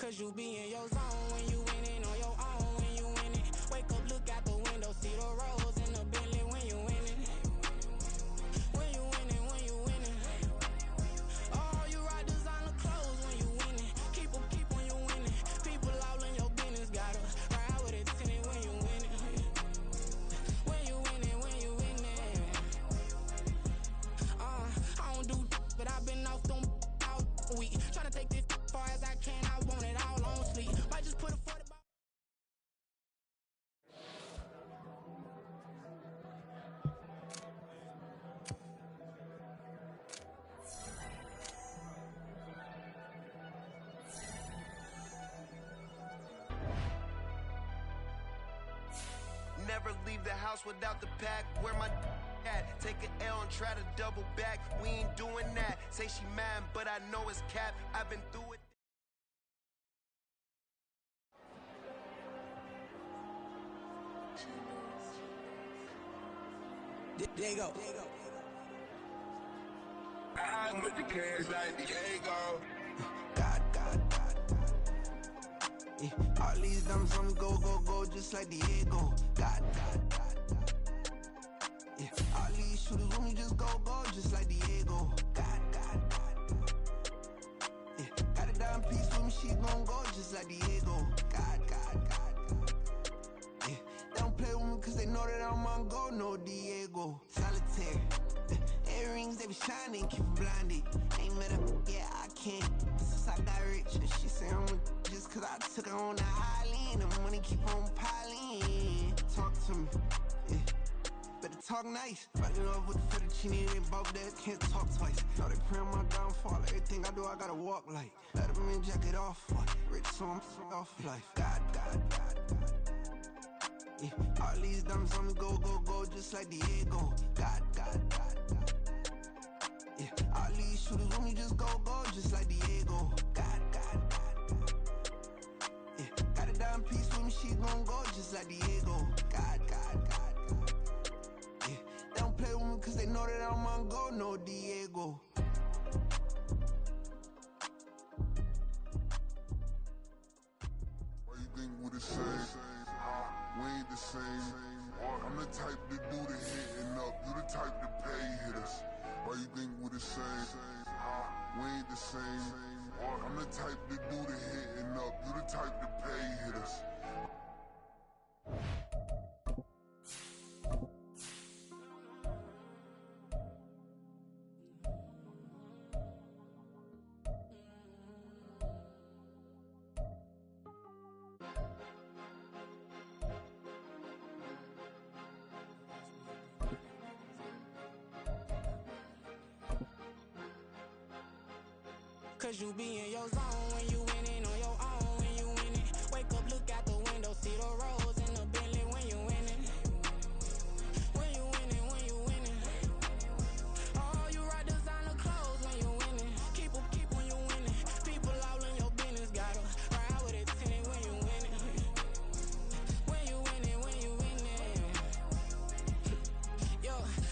Cause you be in your zone when you winning on your own when you winning. Wake up, look out the window, see the roads in the Bentley when you winning. When you winning, when you winning. Oh, you ride designer clothes when you winning. Keep when you winning. People all in your business, gotta ride with it tinted when you winning. When you winning, when you winning. I don't do but I've been off them all week. Tryna take this far as I can, I want it all on sleep. Might just put a 40 ball. Never leave the house without the pack. Where my at? Take an L and try to double back. We ain't doing that. Say she mad, but I know it's cap. I've been through it. There you go. I'm with the cash like Diego. God. Yeah, all these diamonds on me go, just like Diego. God. Yeah, all these shooters on me just go, just like Diego. God. Yeah, got a dime piece with me, she gon' go just like Diego. God. Yeah, they don't play with me cause they know that I'm on go, no Diego. Solitaire. Earrings, they be shining, keep them blinded. Ain't met up, yeah, I can't. Since I got rich, and she say I'm with just cause I took her on the island. The money keep on piling. Talk to me, yeah. Better talk nice. Fell in love with the fettuccine, they both days can't talk twice. Now they pray on my downfall. Everything I do, I gotta walk like. Let them in, jacket off. Rich, so I'm off life. God. Yeah, all these diamonds on me go, just like Diego. God. Yeah, all these shooters on me just go, just like Diego. God. Yeah, got a dime piece with me, she gon' go just like Diego. God. Yeah, they don't play with me cause they know that I'm on go, no Diego. Why you think we the same? We ain't the same. I'm the type to do the hitting up. You the type to pay hitters. Why you think we the same? We ain't the same. I'm the type to do the hitting up. You the type to pay hitters. Cause you be in your zone when you winning on your own when you winning. Wake up, look out the window, see the roads in the Bentley when you winning. When you winning, when you winning. Oh, you ride designer clothes when you winning. Keep when you winning. People all in your business, gotta ride with it tinted when you winning. When you winning, when you winning.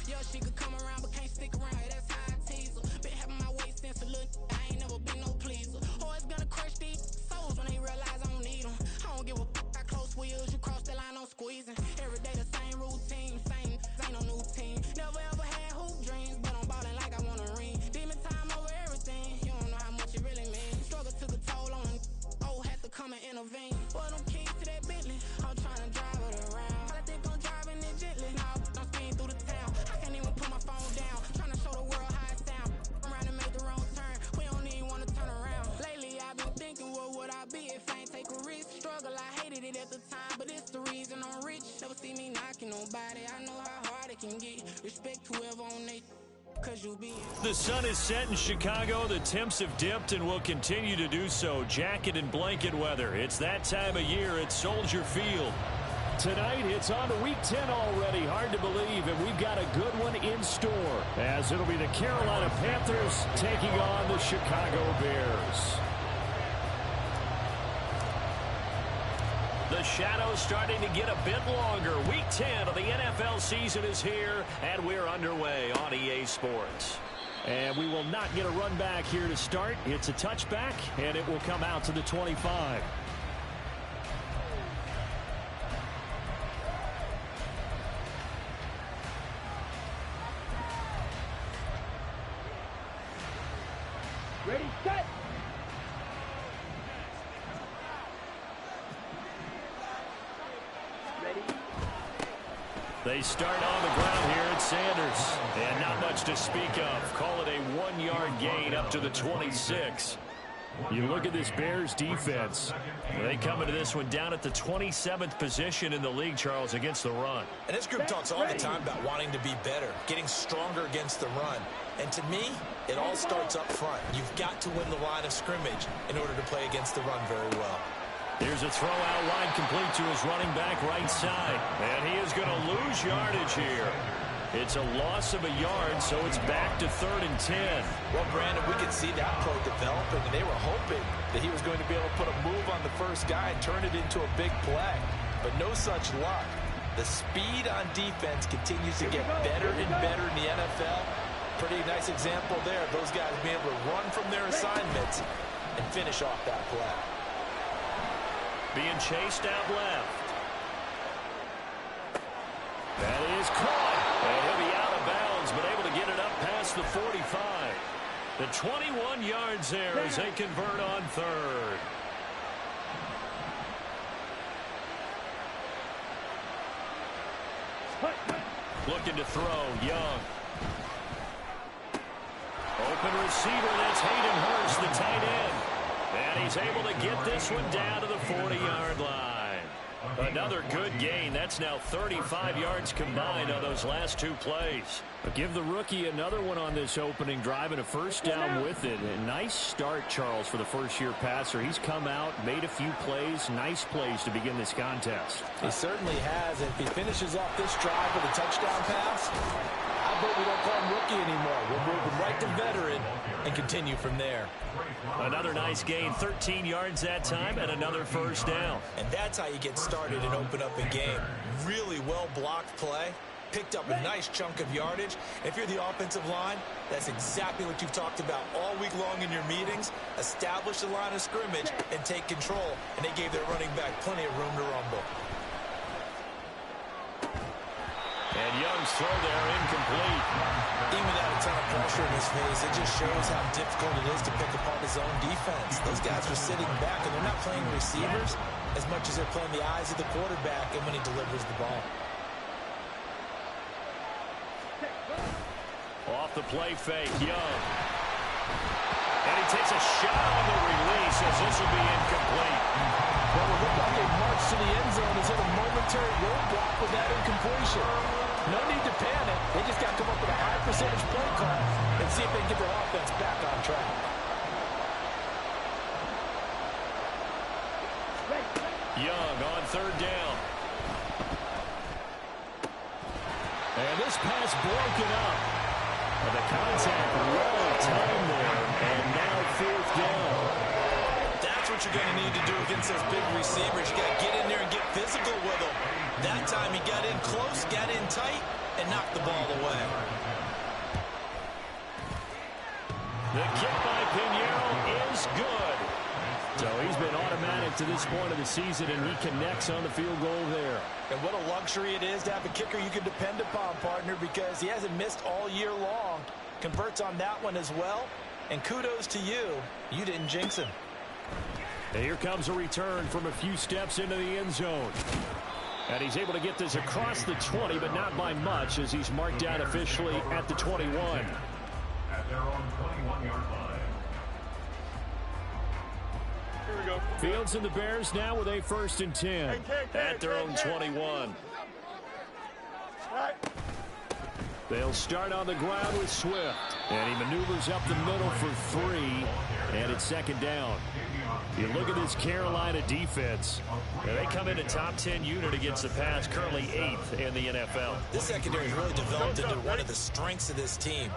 Yo, she could come around but can't stick around. That's how I tease her. Been having my weight since a little. I ain't never been no pleaser. Always gonna crush these souls when they realize I don't need them. I don't give a how close wheels. You cross the line, I'm squeezing. Every day the same routine, same ain't no new team. Never ever had hoop dreams, but I'm ballin' like I want a ring. Demon time over everything. You don't know how much it really means. Struggle took a toll on them. Oh, had to come and intervene. Boy, them keys to that Bentley. I'm tryna drive it around. I think I'm driving it gently. Now I'm speeding through the town. I can't even put my phone down. Tryna show the world how it sound. I'm around and make the wrong turn. We don't even wanna turn around. Lately I've been thinking, what would I be if I ain't take a risk? Struggle, I hated it at the time, but it's the reason I'm rich. Never see me knocking nobody. I know how hard it can get. Respect whoever on they. The sun is set in Chicago. The temps have dipped and will continue to do so. Jacket and blanket weather. It's that time of year at Soldier Field. Tonight, it's on to Week 10 already. Hard to believe, and we've got a good one in store, as it'll be the Carolina Panthers taking on the Chicago Bears. The shadow's starting to get a bit longer. Week 10 of the NFL season is here, and we're underway on EA Sports. And we will not get a run back here to start. It's a touchback, and it will come out to the 25. Ready, set. Ready. They start on the ground here at Sanders. And not much to speak of. Call it a 1-yard gain up to the 26. You look at this Bears defense. They come into this one down at the 27th position in the league, Charles, against the run. And this group talks all the time about wanting to be better, getting stronger against the run. And to me, it all starts up front. You've got to win the line of scrimmage in order to play against the run very well. Here's a throw out line complete to his running back right side. And he is going to lose yardage here. It's a loss of a yard, so it's back to 3rd and 10. Well, Brandon, we could see that play developing, and they were hoping that he was going to be able to put a move on the first guy and turn it into a big play. But no such luck. The speed on defense continues to get better and better in the NFL. Pretty nice example there. Those guys being able to run from their assignments and finish off that play. Being chased out left. That is caught. And he'll be out of bounds, but able to get it up past the 45. The 21 yards there as they convert on 3rd. Looking to throw, Young. Open receiver, that's Hayden Hurst, the tight end. And he's able to get this one down to the 40-yard line. Another good gain. That's now 35 yards combined on those last 2 plays. But give the rookie another one on this opening drive and a first down with it. A nice start, Charles, for the first-year passer. He's come out, made a few plays, nice plays to begin this contest. He certainly has. If he finishes off this drive with a touchdown pass, I bet we don't call him rookie anymore. We'll move him right to veteran and continue from there. Another nice gain, 13 yards that time, and another first down. And that's how you get started and open up a game. Really well-blocked play. Picked up a nice chunk of yardage. If you're the offensive line, that's exactly what you've talked about all week long in your meetings. Establish the line of scrimmage and take control. And they gave their running back plenty of room to rumble. And Young's throw there incomplete. Even without a ton of pressure in his face, it just shows how difficult it is to pick apart his own defense. Those guys are sitting back, and they're not playing receivers as much as they're playing the eyes of the quarterback and when he delivers the ball. Off the play fake, Young. And he takes a shot on the release as this will be incomplete. Well, it looked like they marched to the end zone as in a momentary roadblock with that incompletion. No need to panic. They just got to come up with a high percentage play call and see if they can get their offense back on track. Young on 3rd down. And this pass broken up. And the contact well timed there. And now 4th down. That's what you're going to need to do against those big receivers. You got to get in there and get physical with them. That time he got in close, got in tight, and knocked the ball away. The kick by Pinheiro is good. So he's been automatic to this point of the season, and he connects on the field goal there. And what a luxury it is to have a kicker you can depend upon, partner, because he hasn't missed all year long. Converts on that one as well. And kudos to you. You didn't jinx him. And here comes a return from a few steps into the end zone. And he's able to get this across the 20, but not by much, as he's marked out officially at the 21. At their own 21-yard line. Here we go. Fields and the Bears now with a 1st and 10 at their own 21. All right. They'll start on the ground with Swift. And he maneuvers up the middle for 3. And it's 2nd down. You look at this Carolina defense. And they come in a top 10 unit against the pass, currently 8th in the NFL. This secondary has really developed into one of the strengths of this team.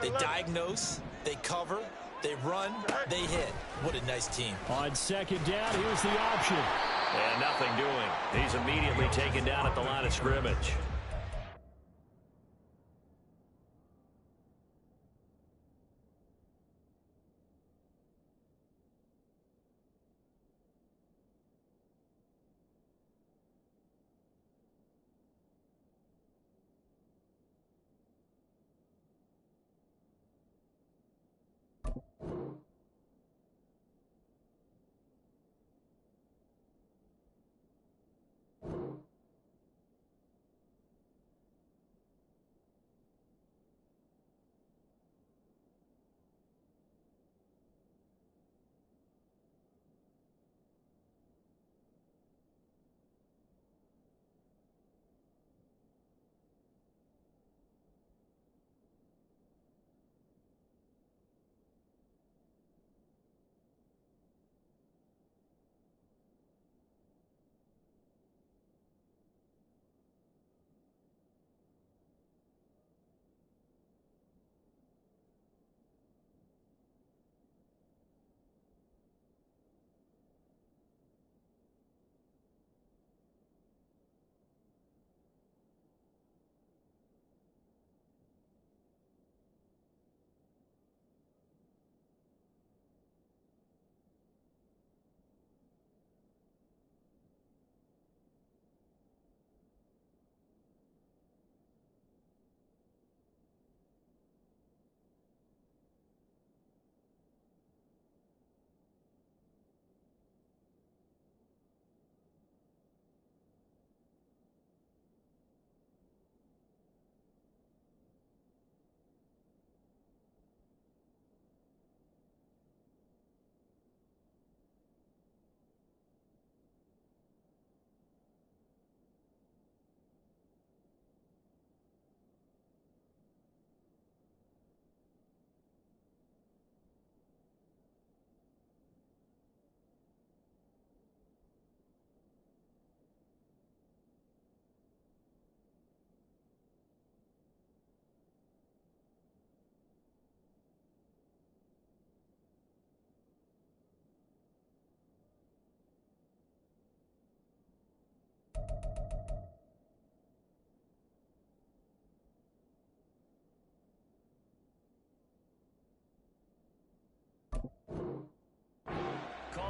They diagnose, they cover, they run, they hit. What a nice team. On 2nd down, here's the option. And nothing doing. He's immediately taken down at the line of scrimmage.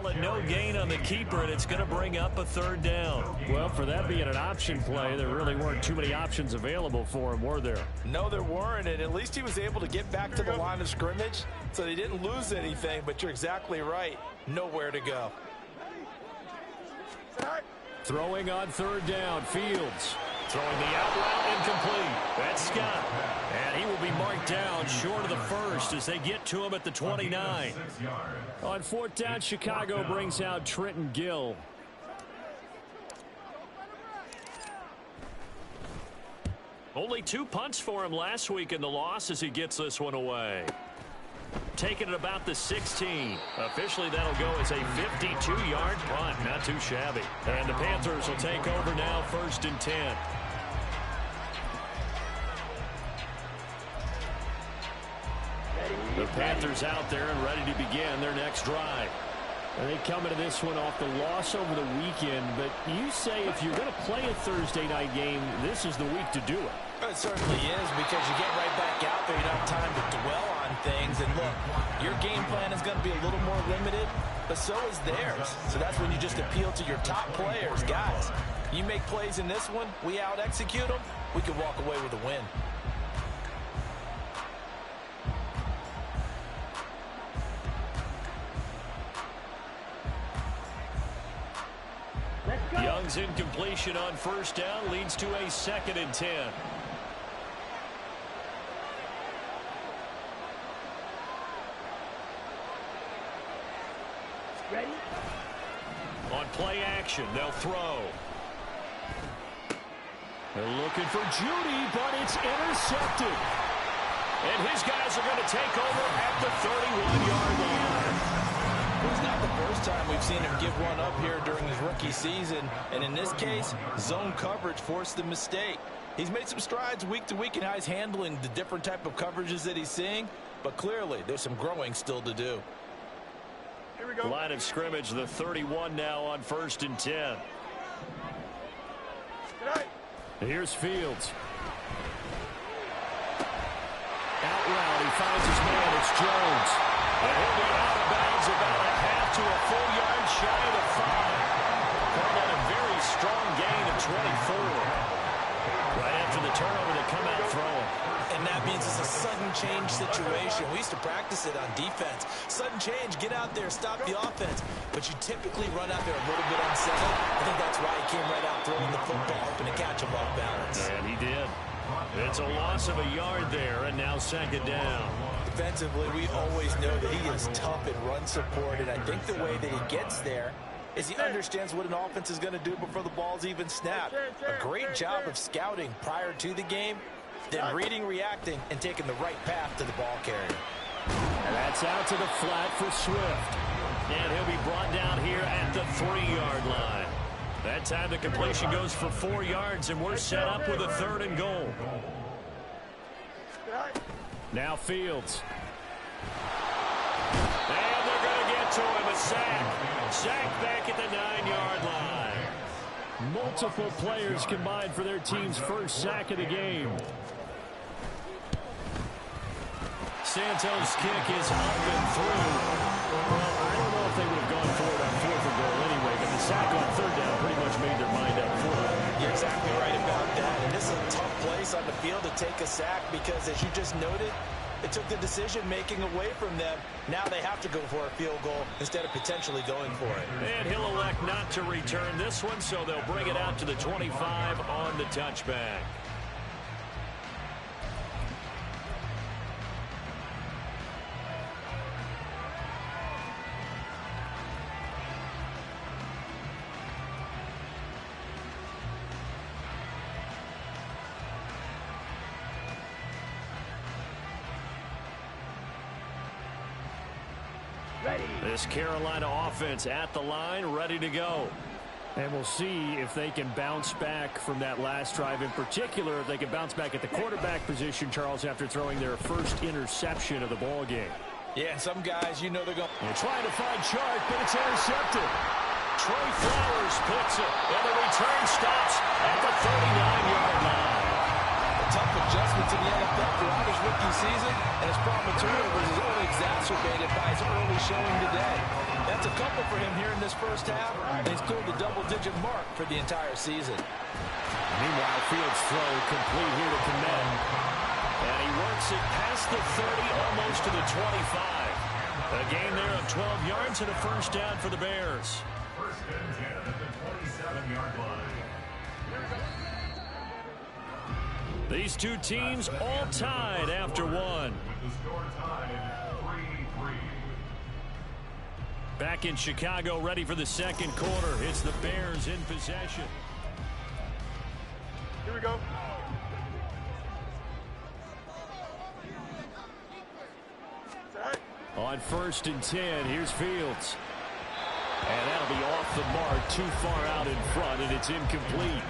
call it no gain on the keeper, and it's going to bring up a third down. Well, for that being an option play, there really weren't too many options available for him, were there? No, there weren't, and at least he was able to get back to the line of scrimmage, so they didn't lose anything, but you're exactly right. Nowhere to go. Throwing on third down, Fields. Throwing the out route incomplete. That's Scott. And he will be marked down short of the first as they get to him at the 29. On fourth down, Chicago brings out Trenton Gill. Only 2 punts for him last week in the loss as he gets this one away. Taking it about the 16. Officially, that'll go as a 52-yard punt. Not too shabby. And the Panthers will take over now, 1st and 10. The Panthers out there and ready to begin their next drive. And they come into this one off the loss over the weekend, but you say if you're going to play a Thursday night game, this is the week to do it. It certainly is, because you get right back out there. You don't have time to dwell on things. And look, your game plan is going to be a little more limited, but so is theirs. So that's when you just appeal to your top players. Guys, you make plays in this one, we out-execute them, we can walk away with a win. Young's incompletion on first down leads to a 2nd and 10. Ready? On play action, they'll throw. They're looking for Judy, but it's intercepted. And his guys are going to take over at the 31-yard line. It's not the first time we've seen him give one up here during his rookie season. And in this case, zone coverage forced the mistake. He's made some strides week to week in how he's handling the different type of coverages that he's seeing. But clearly, there's some growing still to do. Here we go. Line of scrimmage, the 31 now on 1st and 10. Here's Fields. Out route, he finds his man. It's Jones. And he'll be out of bounds about a half to a full yard shy of the 5. Called on a very strong gain of 24. Right after the turnover, they come out throwing. And that means it's a sudden change situation. We used to practice it on defense. Sudden change, get out there, stop the offense. But you typically run out there a little bit unsettled. I think that's why he came right out throwing the football, hoping to catch him off balance. And he did. It's a loss of a yard there, and now 2nd down. Defensively, we always know that he is tough in run support, and I think the way that he gets there is he understands what an offense is going to do before the ball's even snapped. A great job of scouting prior to the game, then reading, reacting, and taking the right path to the ball carrier. And that's out to the flat for Swift. And he'll be brought down here at the 3-yard line. That time the completion goes for 4 yards, and we're set up with a 3rd and goal. Now Fields. And they're going to get to him, a sack. Sack back at the 9-yard line. Multiple players combined for their team's first sack of the game. Santos' kick is up and through. Well, I don't know if they would have gone for it on 4th and goal anyway, but the sack on 3rd down pretty much made their mind up for it. You're exactly right about that. And this is a tough place on the field to take a sack because, as you just noted, it took the decision-making away from them. Now they have to go for a field goal instead of potentially going for it. And he'll elect not to return this one, so they'll bring it out to the 25 on the touchback. This Carolina offense at the line, ready to go. And we'll see if they can bounce back from that last drive. In particular, if they can bounce back at the quarterback position, Charles, after throwing their first interception of the ball game. Yeah, and some guys, you know they're going. They're trying to find Chark, but it's intercepted. Trey Flowers picks it, and the return stops at the 39-yard line. A tough adjustment to the NFL throughout his rookie season, and his problem with turnovers is only exacerbated by his early showing today. That's a couple for him here in this first half. He's cleared the double-digit mark for the entire season. Meanwhile, Fields' throw complete here to Kmet. And he works it past the 30, almost to the 25. A gain there of 12 yards and a first down for the Bears. First and 10 at the 27-yard line. These two teams all tied after one. With the score tied 3-3. Back in Chicago, ready for the second quarter. It's the Bears in possession. Here we go. On 1st and 10, here's Fields. And that'll be off the mark, too far out in front, and it's incomplete.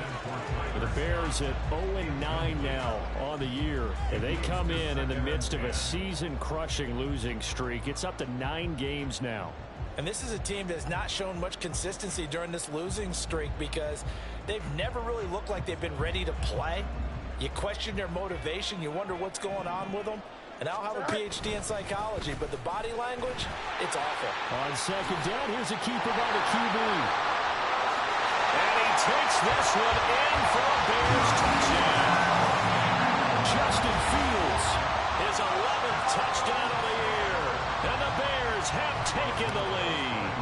The Bears at 0-9 now on the year. And they come in the midst of a season-crushing losing streak. It's up to 9 games now. And this is a team that's not shown much consistency during this losing streak because they've never really looked like they've been ready to play. You question their motivation. You wonder what's going on with them. And I'll have a PhD in psychology, but the body language, it's awful. On second down, here's a keeper by the QB. And he takes this one in for a Bears touchdown. Justin Fields, his 11th touchdown of the year. And the Bears have taken the lead.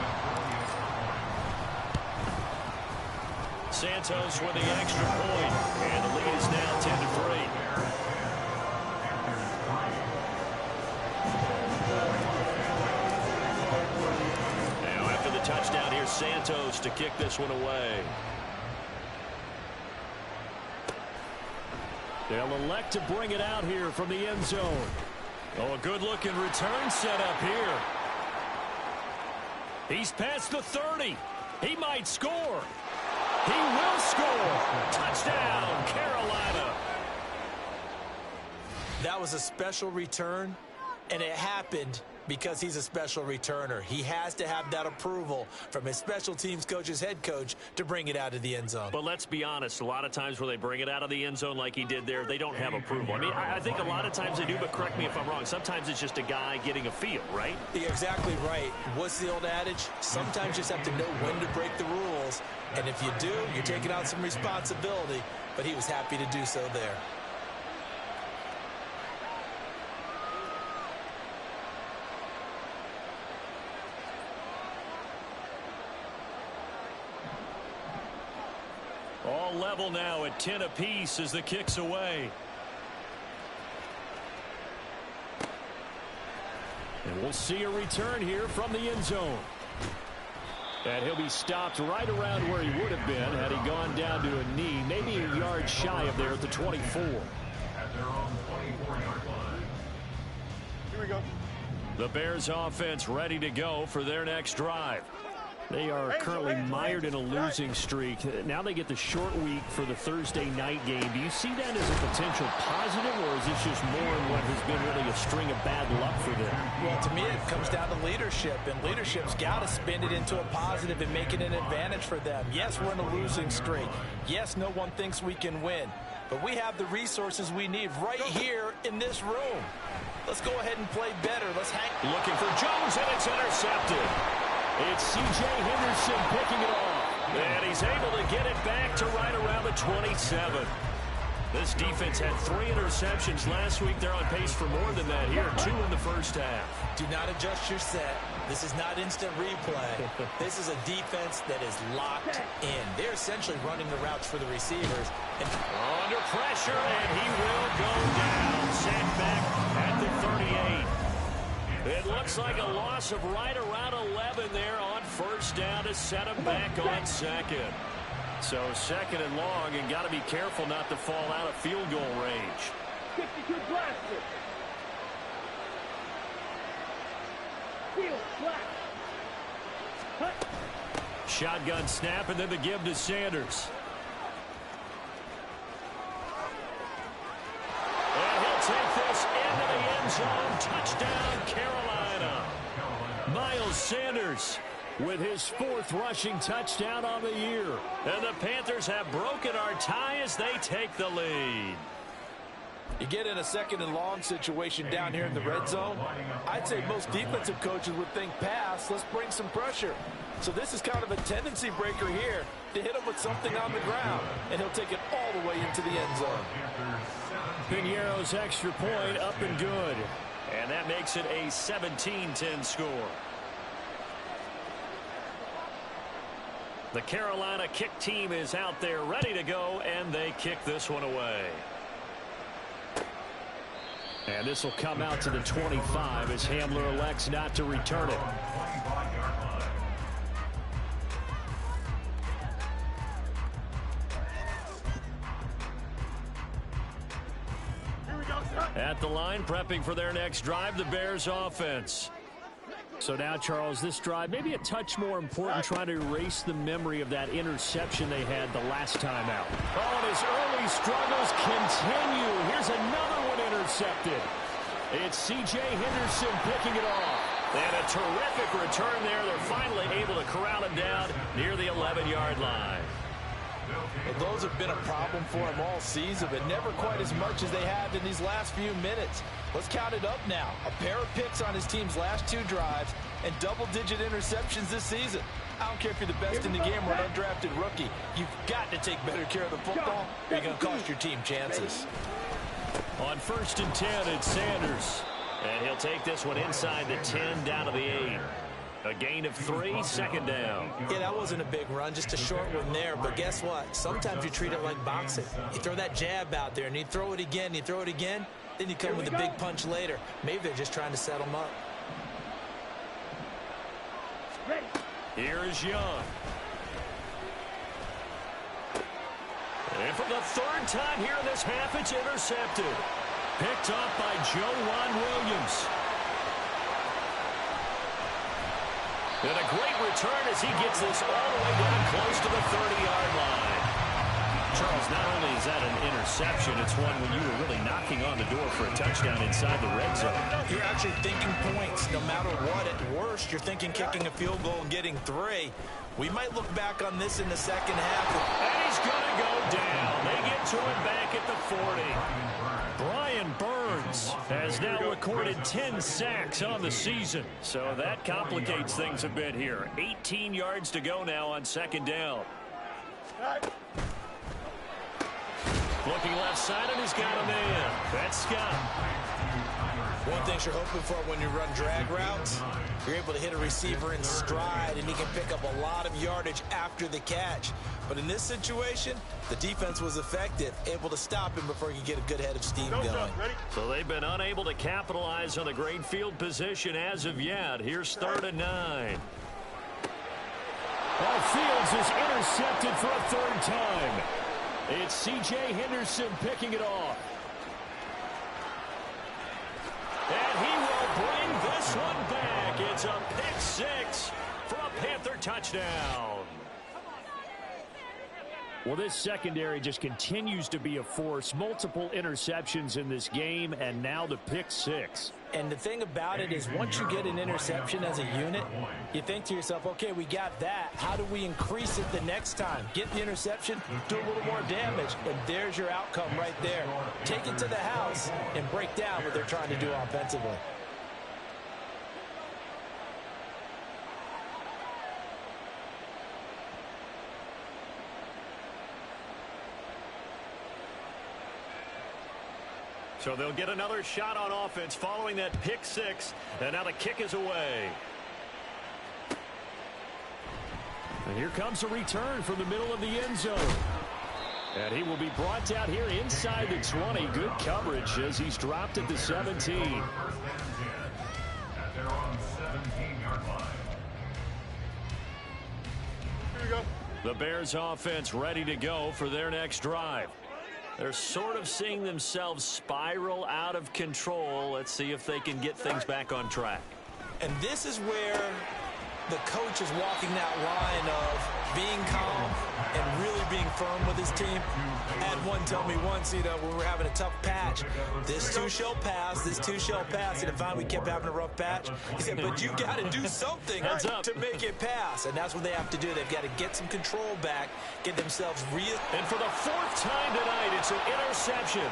Santos with the extra point, and the lead is now 10-3. Touchdown here, Santos to kick this one away. They'll elect to bring it out here from the end zone. Oh, a good-looking return set up here. He's past the 30. He might score. He will score. Touchdown, Carolina. That was a special return, and it happened because he's a special returner. He has to have that approval from his special teams coach's head coach to bring it out of the end zone. But let's be honest, a lot of times when they bring it out of the end zone like he did there, they don't have approval. I mean, I think a lot of times they do, but correct me if I'm wrong. Sometimes it's just a guy getting a feel, right? You're exactly right. What's the old adage? Sometimes you just have to know when to break the rules. And if you do, you're taking on some responsibility. But he was happy to do so there. All level now at 10 apiece as the kick's away. And we'll see a return here from the end zone. And he'll be stopped right around where he would have been had he gone down to a knee, maybe a yard shy of there at the 24. At their own 24-yard line. Here we go. The Bears offense ready to go for their next drive. They are currently mired in a losing streak. Now they get the short week for the Thursday night game. Do you see that as a potential positive, or is this just more in what has been really a string of bad luck for them? Well, to me, it comes down to leadership, and leadership's got to spin it into a positive and make it an advantage for them. Yes, we're in a losing streak. Yes, no one thinks we can win, but we have the resources we need right here in this room. Let's go ahead and play better. Let's hang. Looking for Jones, and it's intercepted. It's C.J. Henderson picking it off. And he's able to get it back to right around the 27. This defense had 3 interceptions last week. They're on pace for more than that here. 2 in the first half. Do not adjust your set. This is not instant replay. This is a defense that is locked in. They're essentially running the routes for the receivers. And under pressure, and he will go down. Sacked back at the 38. It looks like a loss of right around 11 there on first down to set him back on second. So second and long, and got to be careful not to fall out of field goal range. 52 blaster. Field flat. Shotgun snap, and then the give to Sanders. And he'll take this into the end zone. Touchdown, Carolina. Miles Sanders with his 4th rushing touchdown on the year. And the Panthers have broken our tie as they take the lead. You get in a second and long situation down here in the red zone, I'd say most defensive coaches would think pass, let's bring some pressure. So this is kind of a tendency breaker here to hit him with something on the ground, and he'll take it all the way into the end zone. Piñeiro's extra point up and good. And that makes it a 17-10 score. The Carolina kick team is out there ready to go, and they kick this one away. And this will come out to the 25 as Hamler elects not to return it. At the line, prepping for their next drive, the Bears offense. So now, Charles, this drive maybe a touch more important, trying to erase the memory of that interception they had the last time out. Oh, and his early struggles continue. Here's another one intercepted. It's C.J. Henderson picking it off. And a terrific return there. They're finally able to corral him down near the 11-yard line. Well, those have been a problem for him all season, but never quite as much as they have in these last few minutes. Let's count it up now. A pair of picks on his team's last 2 drives and double-digit interceptions this season. I don't care if you're the best in the game or an undrafted rookie. You've got to take better care of the football, or you're going to cost your team chances. On 1st and 10, it's Sanders. And he'll take this one inside the 10 down to the 8. A gain of 3, 2nd down. Yeah, that wasn't a big run, just a short one there. But guess what? Sometimes you treat it like boxing. You throw that jab out there, and you throw it again, then you come with a big punch later. Maybe they're just trying to set him up. Here is Young. And for the 3rd time here in this half, it's intercepted. Picked off by Joe Williams. And a great return as he gets this all the way down close to the 30-yard line. Charles, not only is that an interception, it's one when you were really knocking on the door for a touchdown inside the red zone. You're actually thinking points no matter what. At worst, you're thinking kicking a field goal and getting 3. We might look back on this in the second half. And he's going to go down. They get to him back at the 40. Brian Burns has now recorded 10 sacks on the season. So that complicates things a bit here. 18 yards to go now on 2nd down. Looking left side, and he's got a man. That's Scott. One thing you're hoping for when you run drag routes, you're able to hit a receiver in stride, and he can pick up a lot of yardage after the catch. But in this situation, the defense was effective, able to stop him before he could get a good head of steam going. So they've been unable to capitalize on the great field position as of yet. Here's 3rd and 9. Fields is intercepted for a 3rd time. It's C.J. Henderson picking it off. And he will bring this one back. It's a pick 6 for a Panther touchdown. Well, this secondary just continues to be a force. Multiple interceptions in this game, and now the pick 6. And the thing about it is once you get an interception as a unit, you think to yourself, okay, we got that. How do we increase it the next time? Get the interception, do a little more damage, and there's your outcome right there. Take it to the house and break down what they're trying to do offensively. So they'll get another shot on offense following that pick 6. And now the kick is away. And here comes a return from the middle of the end zone. And he will be brought down here inside the 20. Good coverage as he's dropped at the 17. At their own 17-yard line. Here we go. The Bears offense ready to go for their next drive. They're sort of seeing themselves spiral out of control. Let's see if they can get things back on track. And this is where the coach is walking that line of being calm and really being firm with his team. I had one tell me once, when we were having a tough patch, this too shall pass, this too shall pass. And if we kept having a rough patch, he said, but you got to do something to make it pass. And that's what they have to do. They've got to get some control back, get themselves real. And for the 4th time tonight, it's an interception.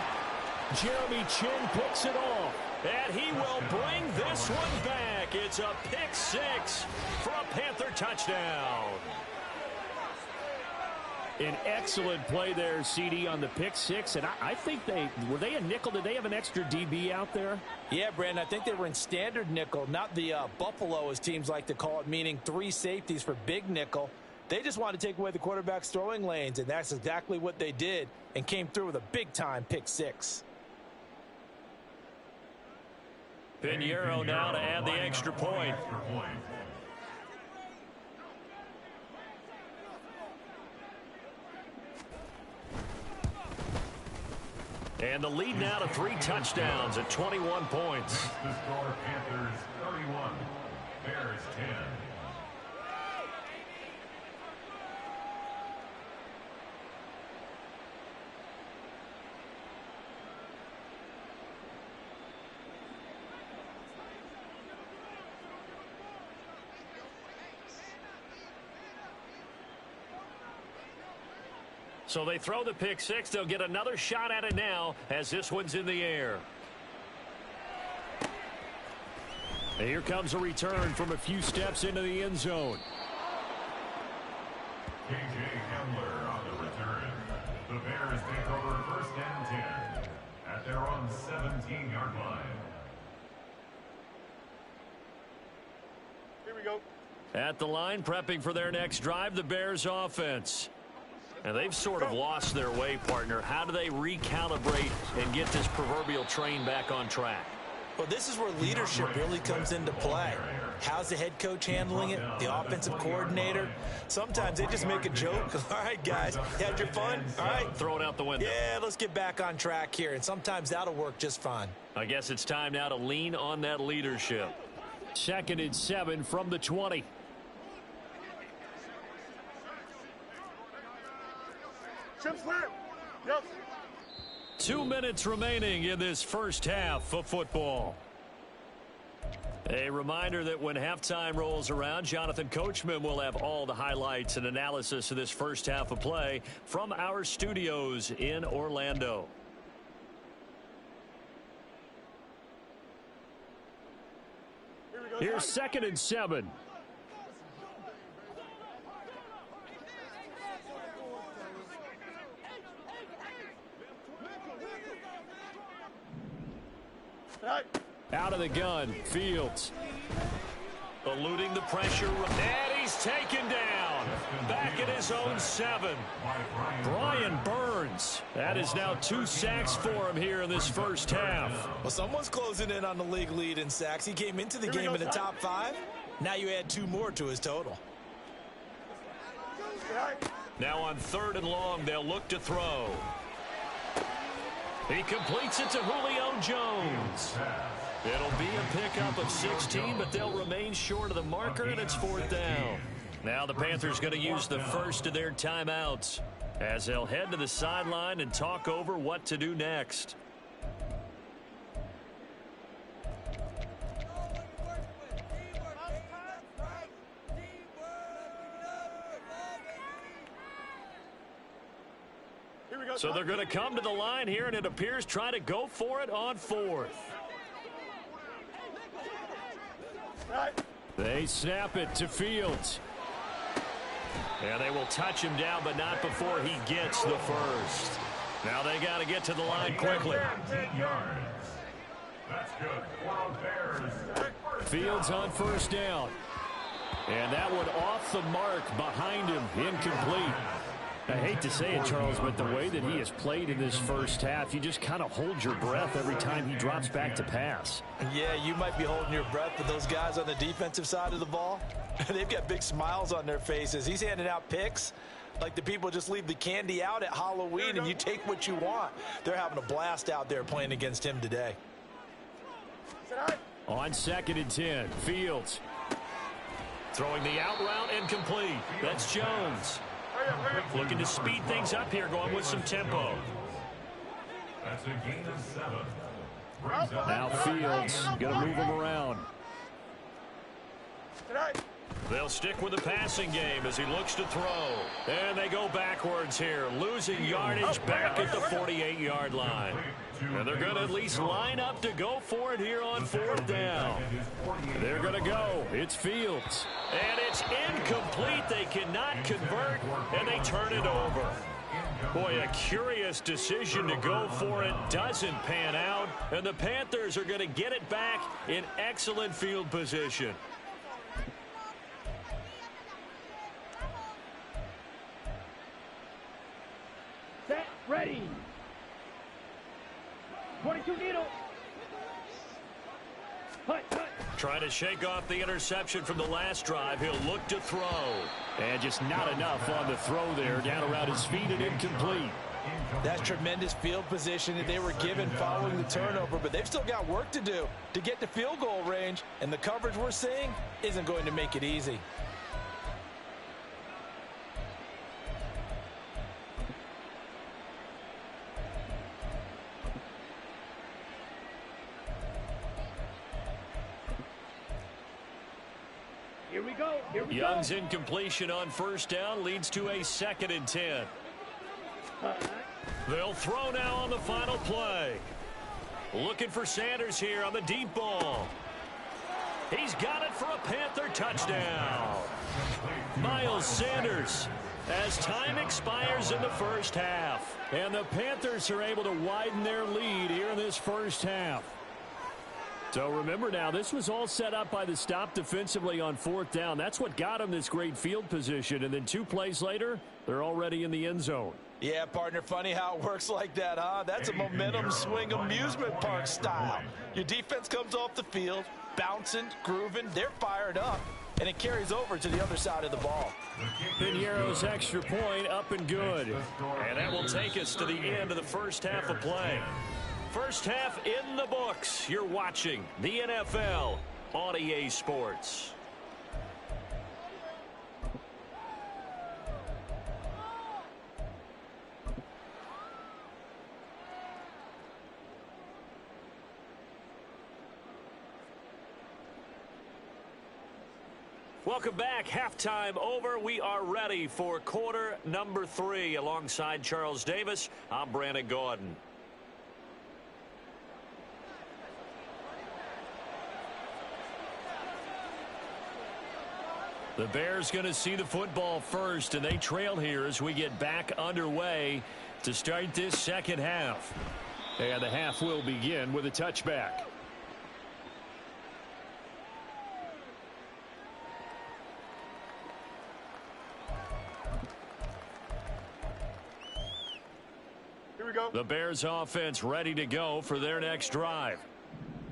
Jeremy Chin picks it off, and he will bring this one back. It's a pick six for a Panther touchdown. An excellent play there, CD, on the pick six. And I think were they a nickel? Did they have an extra DB out there? Yeah, Brandon, I think they were in standard nickel, not the Buffalo, as teams like to call it, meaning 3 safeties for big nickel. They just wanted to take away the quarterback's throwing lanes, and that's exactly what they did and came through with a big-time pick six. Pinheiro now to add the extra point. And the lead now to 3 touchdowns at 21 points. The score, Panthers 31, Bears 10. So they throw the pick six. They'll get another shot at it now as this one's in the air. And here comes a return from a few steps into the end zone. K.J. Hamler on the return. The Bears take over 1st and 10 at their own 17-yard line. Here we go. At the line, prepping for their next drive, the Bears offense. And they've sort of lost their way, partner. How do they recalibrate and get this proverbial train back on track? Well, this is where leadership really comes into play. How's the head coach handling it? The offensive coordinator? Sometimes they just make a joke. All right, guys, you had your fun? All right. Throw it out the window. Yeah, let's get back on track here. And sometimes that'll work just fine. I guess it's time now to lean on that leadership. 2nd and 7 from the 20. Yes. 2 minutes remaining in this first half of football. A reminder that when halftime rolls around, Jonathan Coachman will have all the highlights and analysis of this first half of play from our studios in Orlando. Here's 2nd and 7. Out of the gun, Fields. Eluding the pressure, and he's taken down. Back at his own 7. Brian Burns. That is now 2 sacks for him here in this first half. Well, someone's closing in on the league lead in sacks. He came into the game in the top 5. Now you add 2 more to his total. Now on 3rd and long, they'll look to throw. He completes it to Julio Jones. It'll be a pickup of 16, but they'll remain short of the marker, and it's 4th down. Now the Panthers going to use the first of their timeouts as they'll head to the sideline and talk over what to do next. So they're going to come to the line here, and it appears try to go for it on 4th. They snap it to Fields. And they will touch him down, but not before he gets the first. Now they got to get to the line quickly. That's good. Fields on 1st down. And that one off the mark behind him, incomplete. I hate to say it, Charles, but the way that he has played in this first half, you just kind of hold your breath every time he drops back to pass. Yeah, you might be holding your breath, but those guys on the defensive side of the ball, they've got big smiles on their faces. He's handing out picks like the people just leave the candy out at Halloween and you take what you want. They're having a blast out there playing against him today. On 2nd and 10, Fields. Throwing the out route and complete. That's Jones. Looking to speed things up here, going with some tempo. That's a gain of 7. Now Fields going to move him around. They'll stick with the passing game as he looks to throw. And they go backwards here, losing yardage back at the 48-yard line. And they're going to at least line up to go for it here on 4th down. They're going to go. It's Fields. And it's incomplete. They cannot convert, and they turn it over. Boy, a curious decision to go for it. Doesn't pan out, and the Panthers are going to get it back in excellent field position. Set, ready. 22 needle. Hut. Trying to shake off the interception from the last drive. He'll look to throw. And just not enough on the throw there. Down around his feet and incomplete. That's tremendous field position that they were given following the turnover, but they've still got work to do to get to field goal range, and the coverage we're seeing isn't going to make it easy. Here we go. Young's incompletion on 1st down leads to a 2nd and 10. They'll throw now on the final play. Looking for Sanders here on the deep ball. He's got it for a Panther touchdown. Miles Sanders, as time expires in the first half. And the Panthers are able to widen their lead here in this first half. So remember now, this was all set up by the stop defensively on 4th down. That's what got them this great field position. And then 2 plays later, they're already in the end zone. Yeah, partner, funny how it works like that, huh? That's a momentum swing amusement park style. Your defense comes off the field, bouncing, grooving, they're fired up, and it carries over to the other side of the ball. Piñeiro's extra point up and good. And that will take us to the end of the first half of play. First half in the books. You're watching the NFL on EA Sports. Welcome back. Halftime over. We are ready for quarter number 3. Alongside Charles Davis, I'm Brandon Gordon. The Bears going to see the football first, and they trail here as we get back underway to start this second half. And the half will begin with a touchback. Here we go. The Bears offense ready to go for their next drive.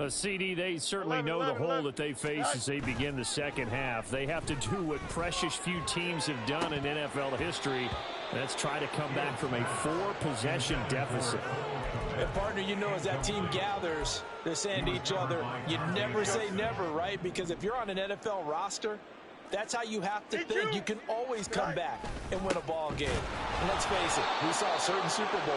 CD, they certainly know the hole that they face as they begin the second half. They have to do what precious few teams have done in NFL history. That's try to come back from a 4-possession deficit. And partner, you know, as that team gathers, they're saying to each other, you never say never, right? Because if you're on an NFL roster, that's how you have to think. You can always come back and win a ball game. And let's face it, we saw a certain Super Bowl,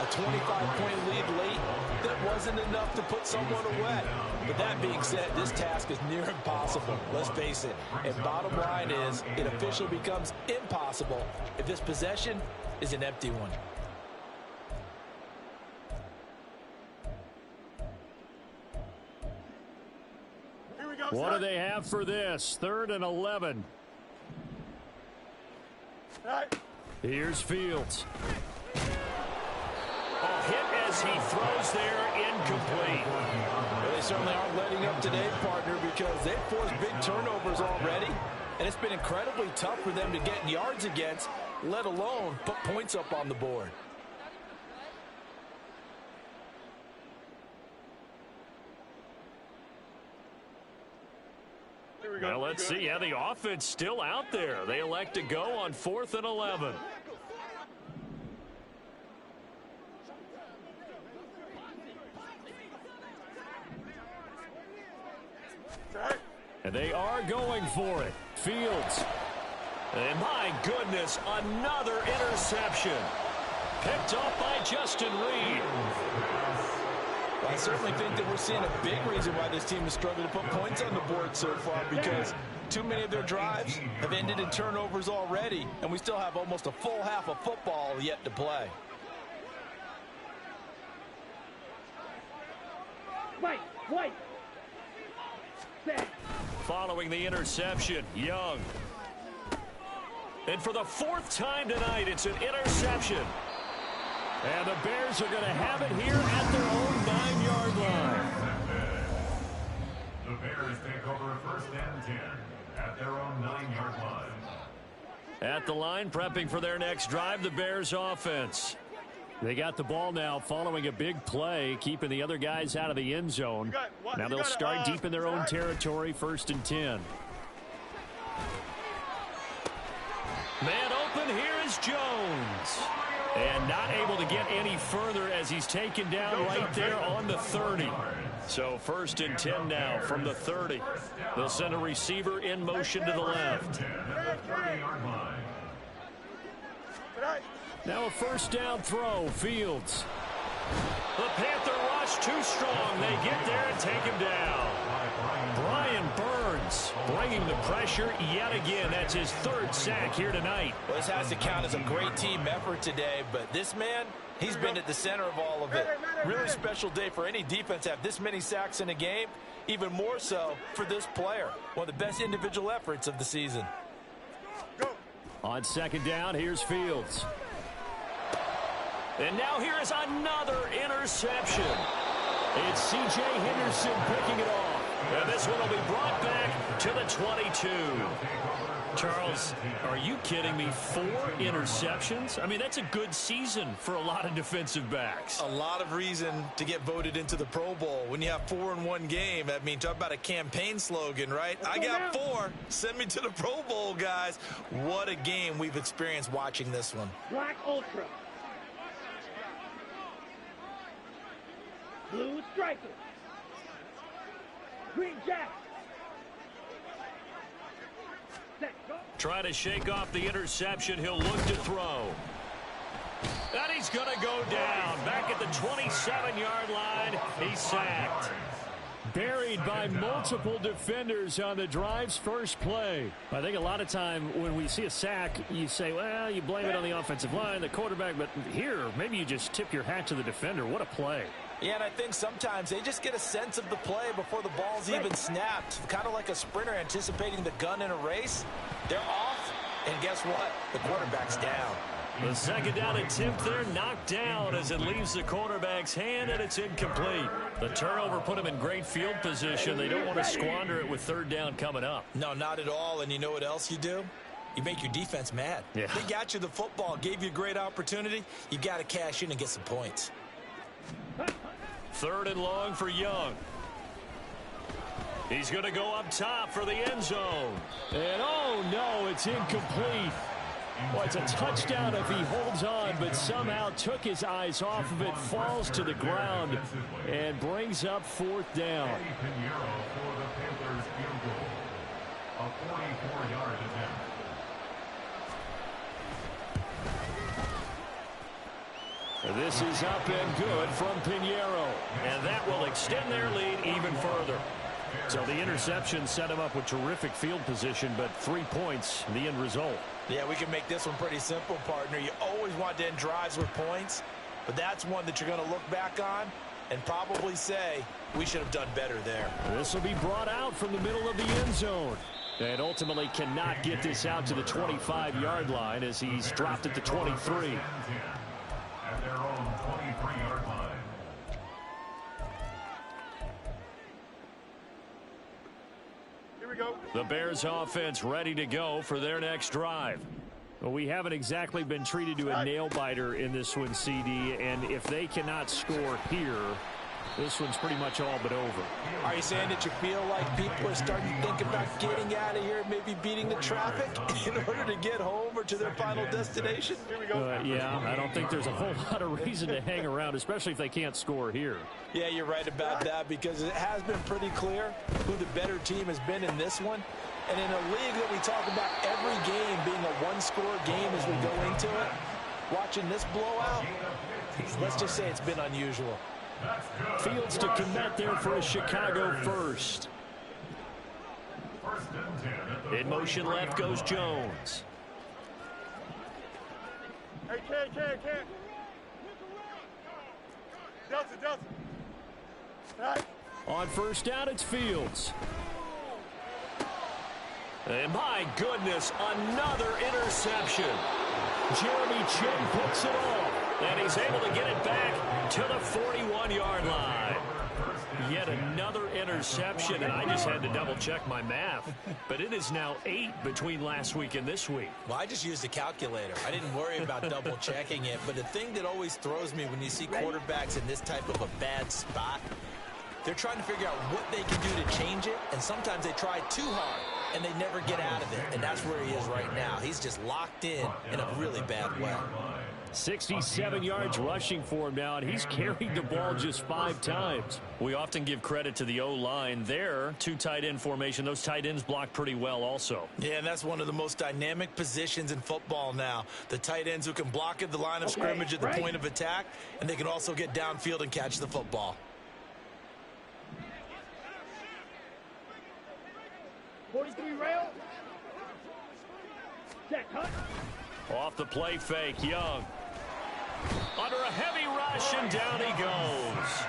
a 25-point lead late, that wasn't enough to put someone away. But that being said, this task is near impossible. Let's face it. And bottom line is, it officially becomes impossible if this possession is an empty one. What do they have for this? 3rd and 11. Here's Fields. A hit as he throws there, incomplete. Well, they certainly aren't letting up today, partner, because they've forced big turnovers already, and it's been incredibly tough for them to get yards against, let alone put points up on the board. Well, let's see. Yeah, the offense still out there. They elect to go on 4th and 11. And they are going for it. Fields. And my goodness, another interception. Picked up by Justin Reed. Well, I certainly think that we're seeing a big reason why this team has struggled to put points on the board so far, because too many of their drives have ended in turnovers already, and we still have almost a full half of football yet to play. Wait. Set. Following the interception, Young. And for the fourth time tonight, it's an interception. And the Bears are going to have it here at their own 9-yard line. The Bears take over 1st and 10 at their own 9-yard line. At the line, prepping for their next drive, the Bears offense. They got the ball now following a big play, keeping the other guys out of the end zone. Now they'll start deep in their own territory, 1st and 10. Man open, here is Jones. And not able to get any further as he's taken down right there on the 30. So 1st and 10 now from the 30. They'll send a receiver in motion to the left. Now a 1st down throw, Fields. The Panther rush too strong. They get there and take him down. Brian Burns bringing the pressure yet again. That's his 3rd sack here tonight. Well, this has to count as a great team effort today, but this man, he's been at the center of all of it. Really special day for any defense to have this many sacks in a game, even more so for this player. One of the best individual efforts of the season. On 2nd down, here's Fields. And now here is another interception. It's C.J. Henderson picking it off. And this one will be brought back to the 22. Charles, are you kidding me? 4 interceptions? I mean, that's a good season for a lot of defensive backs. A lot of reason to get voted into the Pro Bowl. When you have 4 in one game, I mean, talk about a campaign slogan, right? I got 4. Send me to the Pro Bowl, guys. What a game we've experienced watching this one. Black Ultra. Blue Striker. Green Jack. Set, go. Try to shake off the interception. He'll look to throw. And he's going to go down. Back at the 27-yard line. He's sacked. Buried by multiple defenders on the drive's first play. I think a lot of time when we see a sack, you say, well, you blame it on the offensive line, the quarterback. But here, maybe you just tip your hat to the defender. What a play. Yeah, and I think sometimes they just get a sense of the play before the ball's even snapped. Kind of like a sprinter anticipating the gun in a race. They're off, and guess what? The quarterback's down. The 2nd down attempt there knocked down as it leaves the quarterback's hand, and it's incomplete. The turnover put him in great field position. They don't want to squander it with 3rd down coming up. No, not at all, and you know what else you do? You make your defense mad. Yeah. They got you the football, gave you a great opportunity. You got to cash in and get some points. 3rd and long for Young. He's going to go up top for the end zone. And oh no, it's incomplete. Well, it's a touchdown if he holds on, but somehow took his eyes off of it, falls to the ground, and brings up 4th down. For the Panthers field goal. A 44-yard attempt. This is up and good from Pinheiro, and that will extend their lead even further. So the interception set him up with terrific field position, but 3 points, the end result. Yeah, we can make this one pretty simple, partner. You always want to end drives with points, but that's one that you're going to look back on and probably say, we should have done better there. This will be brought out from the middle of the end zone. And ultimately cannot get this out to the 25-yard line as he's dropped at the 23. At their own 23-yard line. Here we go. The Bears offense ready to go for their next drive. Well, we haven't exactly been treated to a nail-biter in this one, CD, and if they cannot score here, this one's pretty much all but over. Are you saying that you feel like people are starting to think about getting out of here, maybe beating the traffic in order to get home or to their final destination? Yeah, I don't think there's a whole lot of reason to hang around, especially if they can't score here. Yeah, you're right about that, because it has been pretty clear who the better team has been in this one. And in a league that we talk about every game being a one-score game as we go into it, watching this blowout, let's just say it's been unusual. Fields to commit there for a Chicago first. In motion left goes Jones. Hey, Ken. Delta. Right. On first down, it's Fields. And my goodness, another interception. Jeremy Chin picks it off, and he's able to get it back to the 41-yard line. Yet another interception, and I just had to double-check my math. But it is now 8 between last week and this week. Well, I just used a calculator. I didn't worry about double-checking it. But the thing that always throws me when you see quarterbacks in this type of a bad spot, they're trying to figure out what they can do to change it, and sometimes they try too hard, and they never get out of it. And that's where he is right now. He's just locked in a really bad way. 67 yards rushing for him now, and he's carried the ball just 5 times. We often give credit to the O-line there. 2 tight end formation. Those tight ends block pretty well also. Yeah, and that's one of the most dynamic positions in football now. The tight ends who can block at the line of scrimmage at the point of attack, and they can also get downfield and catch the football. 43 rail. Set, cut. Off the play fake, Young. Under a heavy rush, and down he goes.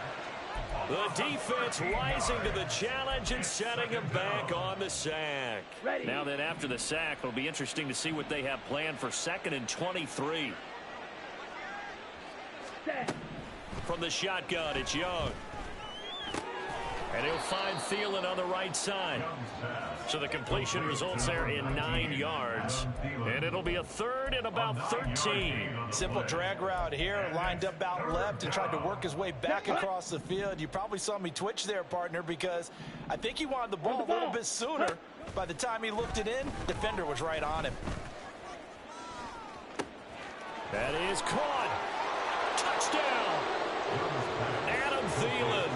The defense rising to the challenge and setting him back on the sack. Ready. Now then, after the sack, it'll be interesting to see what they have planned for 2nd and 23. Set. From the shotgun, it's Young. And he'll find Thielen on the right side. So the completion results there in 9 yards. And it'll be a 3rd and about 13. Simple drag route here, lined up out left and tried to work his way back across the field. You probably saw me twitch there, partner, because I think he wanted the ball a little bit sooner. By the time he looked it in, defender was right on him. That is caught. Touchdown. Adam Thielen.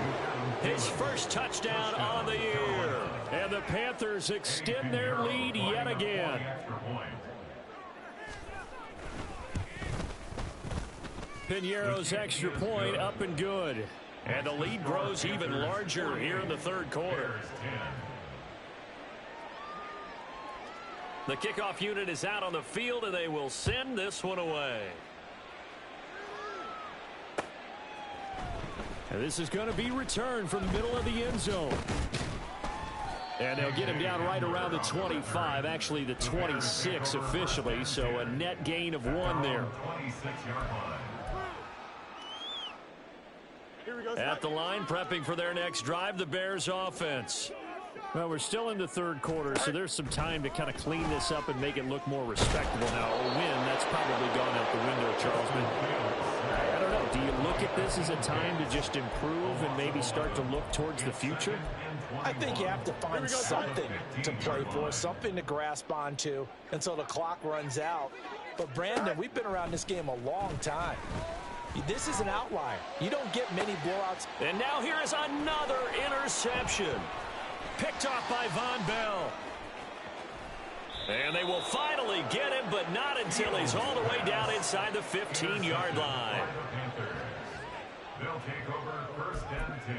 His first touchdown on the year. And the Panthers extend their lead yet again. Piñeiro's extra point up and good. And the lead grows even larger here in the 3rd quarter. The kickoff unit is out on the field, and they will send this one away. And this is going to be returned from the middle of the end zone. And they'll get him down right around the 25, actually the 26 officially, so a net gain of 1 there. At the line, prepping for their next drive, the Bears offense. Well, we're still in the 3rd quarter, so there's some time to kind of clean this up and make it look more respectable now. A win, that's probably gone out the window, Charles. I don't know. Do you look at this as a time to just improve and maybe start to look towards the future? I think you have to find something to play for, something to grasp onto until the clock runs out. But, Brandon, we've been around this game a long time. This is an outlier. You don't get many blowouts. And now here is another interception. Picked off by Von Bell. And they will finally get him, but not until he's all the way down inside the 15-yard line. They'll take over 1st and 10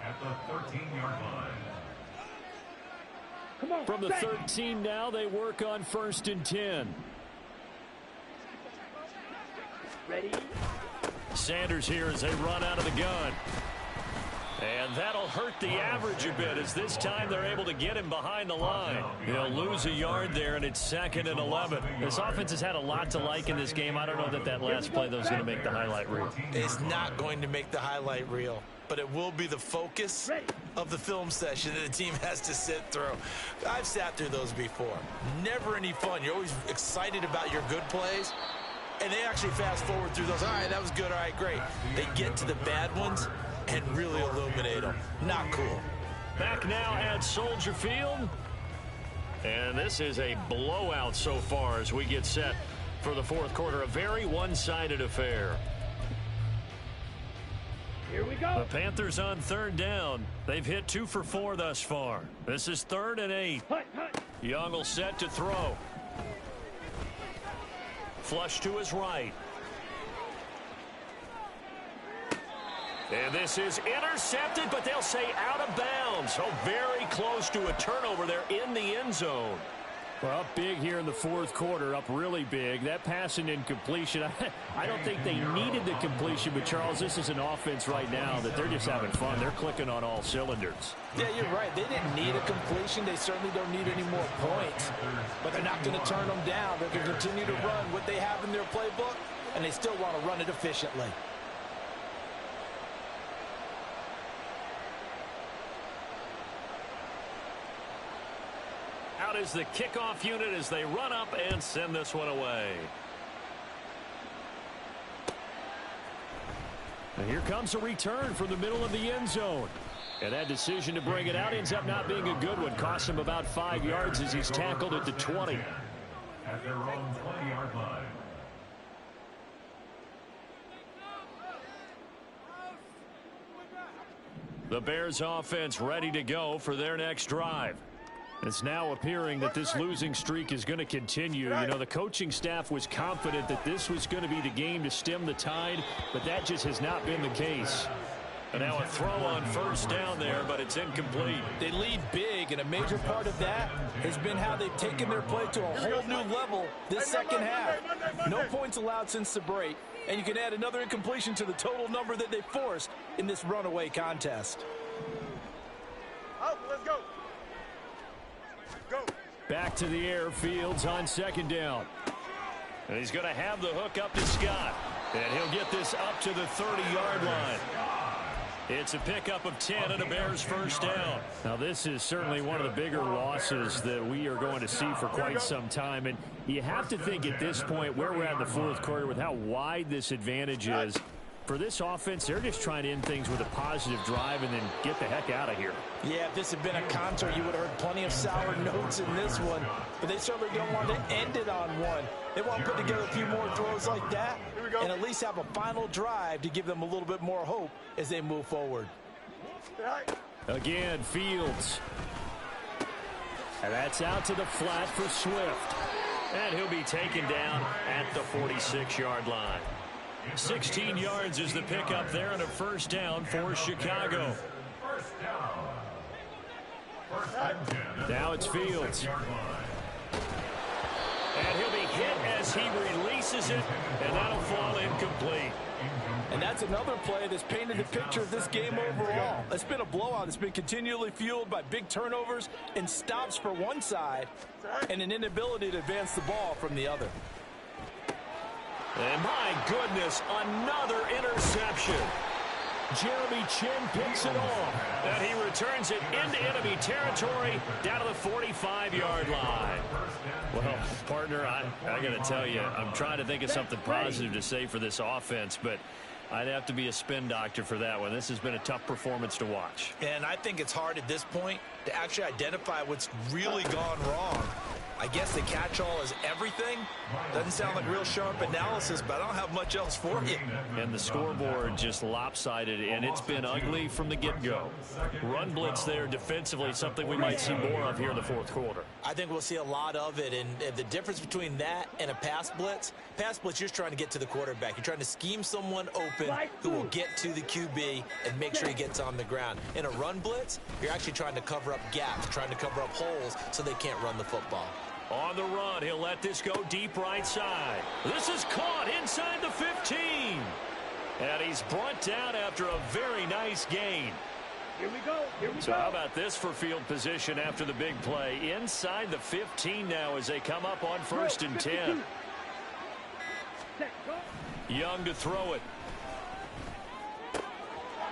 at the 13-yard line. Come on, from the 13 now, they work on 1st and 10. Ready? Sanders here as they run out of the gun. And that'll hurt the average a bit as this time they're able to get him behind the line. They'll lose a yard there, and it's 2nd and 11. This offense has had a lot to like in this game. I don't know that last play, though, is going to make the highlight reel. It's not going to make the highlight reel, but it will be the focus of the film session that the team has to sit through. I've sat through those before. Never any fun. You're always excited about your good plays, and they actually fast forward through those. All right, that was good. All right, great. They get to the bad ones and really illuminate them. Not cool. Back now at Soldier Field. And this is a blowout so far as we get set for the 4th quarter. A very one-sided affair. Here we go. The Panthers on 3rd down. They've hit 2 for 4 thus far. This is 3rd and 8. Young will set to throw. Flush to his right. And this is intercepted, but they'll say out of bounds. Oh, very close to a turnover there in the end zone. Well, up big here in the fourth quarter, up really big. That pass and incompletion, I don't think they needed the completion, but, Charles, this is an offense right now that they're just having fun. They're clicking on all cylinders. Yeah, you're right. They didn't need a completion. They certainly don't need any more points. But they're not going to turn them down. They're going to continue to run what they have in their playbook, and they still want to run it efficiently. Out is the kickoff unit as they run up and send this one away. And here comes a return from the middle of the end zone. And that decision to bring it out ends up not being a good one. Costs him about 5 yards as he's tackled at the 20. At their own 20-yard line. The Bears offense ready to go for their next drive. It's now appearing that this losing streak is going to continue. You know, the coaching staff was confident that this was going to be the game to stem the tide, but that just has not been the case. And now a throw on first down there, but it's incomplete. They lead big, and a major part of that has been how they've taken their play to a whole new level this second half. No points allowed since the break, and you can add another incompletion to the total number that they forced in this runaway contest. Out, let's go. Go. Back to the air, Fields on second down. And he's going to have the hook up to Scott. And he'll get this up to the 30-yard line. It's a pickup of 10 and a Bears first down. Now, this is certainly one of the bigger losses that we are going to see for quite some time. And you have to think at this point where we're at in the fourth quarter with how wide this advantage is. For this offense, they're just trying to end things with a positive drive and then get the heck out of here. Yeah, if this had been a concert, you would have heard plenty of sour notes in this one. But they certainly don't want to end it on one. They want to put together a few more throws like that and at least have a final drive to give them a little bit more hope as they move forward. Again, Fields. And that's out to the flat for Swift. And he'll be taken down at the 46-yard line. 16 yards is the pickup there and a first down for Chicago. Now it's Fields. And he'll be hit as he releases it, and that'll fall incomplete. And that's another play that's painted the picture of this game overall. It's been a blowout. It's been continually fueled by big turnovers and stops for one side and an inability to advance the ball from the other. And my goodness, another interception. Jeremy Chin picks it off. And he returns it into enemy territory down to the 45-yard line. Well, partner, I got to tell you, I'm trying to think of something positive to say for this offense, but I'd have to be a spin doctor for that one. This has been a tough performance to watch. And I think it's hard at this point to actually identify what's really gone wrong. I guess the catch-all is everything. Doesn't sound like real sharp analysis, but I don't have much else for you. And the scoreboard just lopsided, and it's been ugly from the get-go. Run blitz there defensively, something we might see more of here in the fourth quarter. I think we'll see a lot of it, and the difference between that and a pass blitz, you're just trying to get to the quarterback. You're trying to scheme someone open who will get to the QB and make sure he gets on the ground. In a run blitz, you're actually trying to cover up gaps, trying to cover up holes so they can't run the football. On the run, he'll let this go deep right side. This is caught inside the 15. And he's brought down after a very nice gain. Here we go. So how about this for field position after the big play? Inside the 15 now as they come up on first and 10. Young to throw it.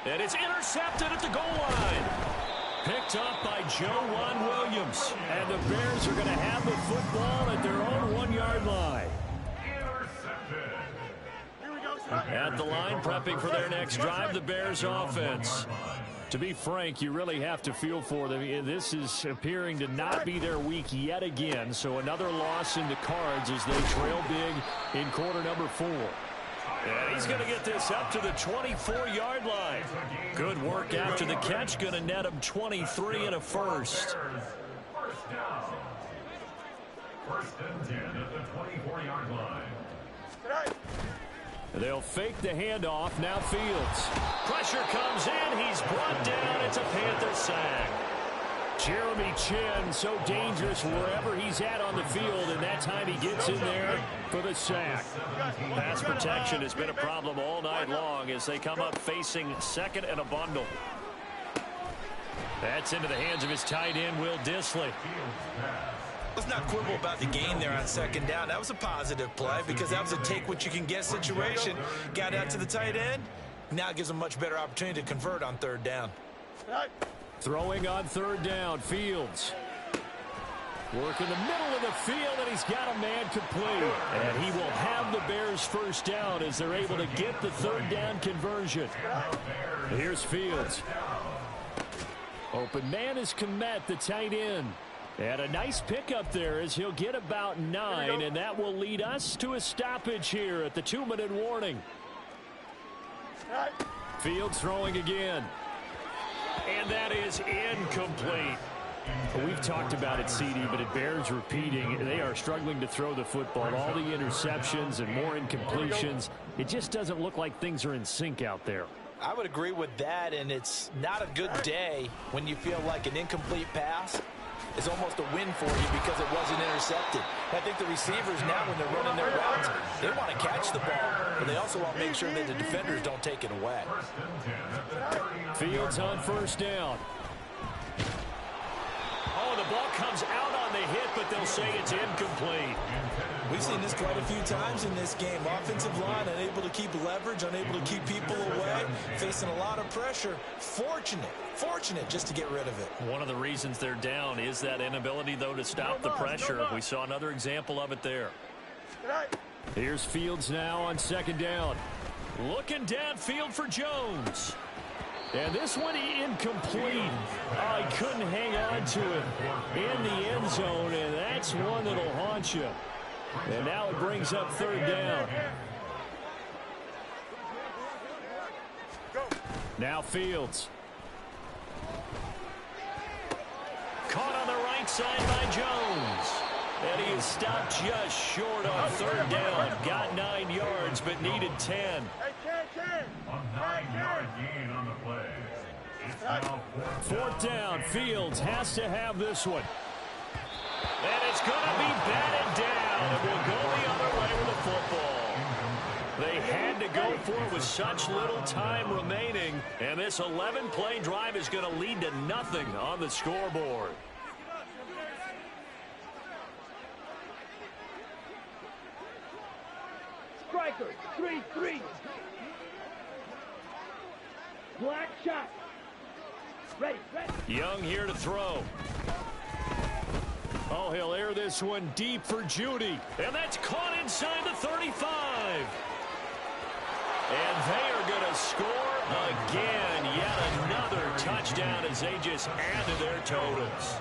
And it's intercepted at the goal line. Picked up by Joe Williams. And the Bears are going to have the football at their own 1-yard line. At the line, prepping for their next drive, the Bears offense. To be frank, you really have to feel for them. This is appearing to not be their week yet again. So another loss in the cards as they trail big in quarter number 4. And he's going to get this up to the 24-yard line. Good work after the catch. Going to net him 23 and a first. First and 10 at the 24-yard line. They'll fake the handoff. Now Fields. Pressure comes in. He's brought down. It's a Panther sack. Jeremy Chin, so dangerous wherever he's at on the field, and that time he gets in there for the sack. Pass protection has been a problem all night long as they come up facing second and a bundle. That's into the hands of his tight end, Will Dissly. Let's not quibble about the gain there on second down. That was a positive play because that was a take-what-you-can-get situation. Got out to the tight end. Now it gives him a much better opportunity to convert on third down. Throwing on third down, Fields. Work in the middle of the field, and he's got a man complete. And he will have the Bears first down as they're able to get the third down conversion. Here's Fields. Open man is Kmet, the tight end. And a nice pickup there as he'll get about 9, and that will lead us to a stoppage here at the 2-minute warning. Fields throwing again. And that is incomplete. We've talked about it, CD, but it bears repeating. They are struggling to throw the football. All the interceptions and more incompletions. It just doesn't look like things are in sync out there. I would agree with that, and it's not a good day when you feel like an incomplete pass is almost a win for you because it wasn't intercepted. I think the receivers now, when they're running their routes, they want to catch the ball, but they also want to make sure that the defenders don't take it away. Fields on first down. Oh, the ball comes out on the hit, but they'll say it's incomplete. We've seen this quite a few times in this game. Offensive line unable to keep leverage, unable to keep people away, facing a lot of pressure. Fortunate just to get rid of it. One of the reasons they're down is that inability, though, to stop the pressure. We saw another example of it there. Here's Fields now on second down. Looking downfield for Jones. And this one incomplete. Oh, he couldn't hang on to it in the end zone, and that's one that'll haunt you. And now it brings up third down. Now Fields. Caught on the right side by Jones. And he is stopped just short on third down. Got 9 yards, but needed 10. A 9-yard gain on the play. It's now fourth down. Fields has to have this one. And it's going to be batted down. It will go the other way with the football. They had to go for it with such little time remaining. And this 11-play drive is going to lead to nothing on the scoreboard. Striker, 3-3. Black shot. Ready. Young here to throw. Oh, he'll air this one deep for Judy. And that's caught inside the 35. And they are going to score again. Yet another touchdown as they just add to their totals.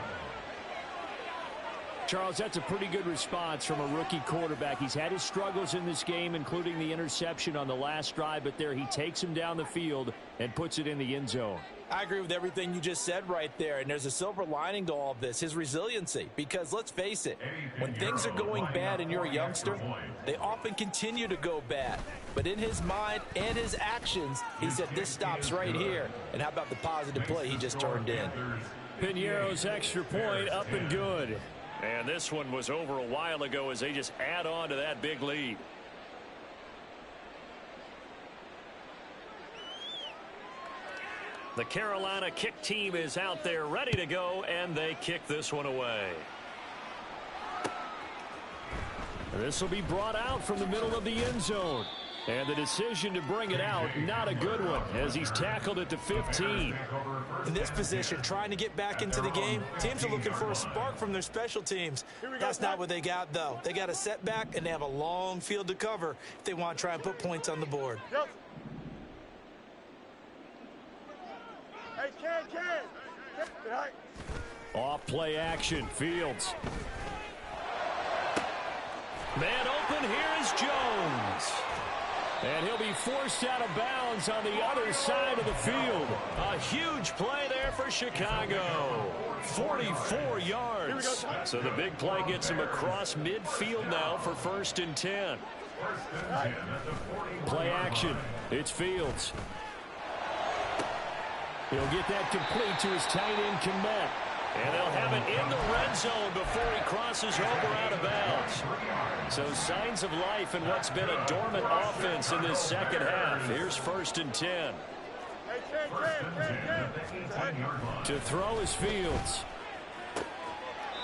Charles, that's a pretty good response from a rookie quarterback. He's had his struggles in this game, including the interception on the last drive, but there he takes him down the field and puts it in the end zone. I agree with everything you just said right there, and there's a silver lining to all of this, his resiliency, because let's face it, when things are going bad and you're a youngster, they often continue to go bad. But in his mind and his actions, he said this stops right here. And how about the positive play he just turned in? Piñeiro's extra point up and good. And this one was over a while ago as they just add on to that big lead. The Carolina kick team is out there ready to go, and they kick this one away. This will be brought out from the middle of the end zone. And the decision to bring it out, not a good one, as he's tackled at the 15. In this position, trying to get back into the game, teams are looking for a spark from their special teams. That's not what they got, though. They got a setback, and they have a long field to cover if they want to try and put points on the board. Hey, Ken. Off play action, Fields. Man open, here is Jones. And he'll be forced out of bounds on the other side of the field. A huge play there for Chicago. 44 yards. So the big play gets him across midfield now for 1st and 10. Play action. It's Fields. He'll get that complete to his tight end, Kmet. And they'll have it in the red zone before he crosses over out of bounds. So signs of life in what's been a dormant offense in this second half. Here's 1st and 10. To throw is Fields.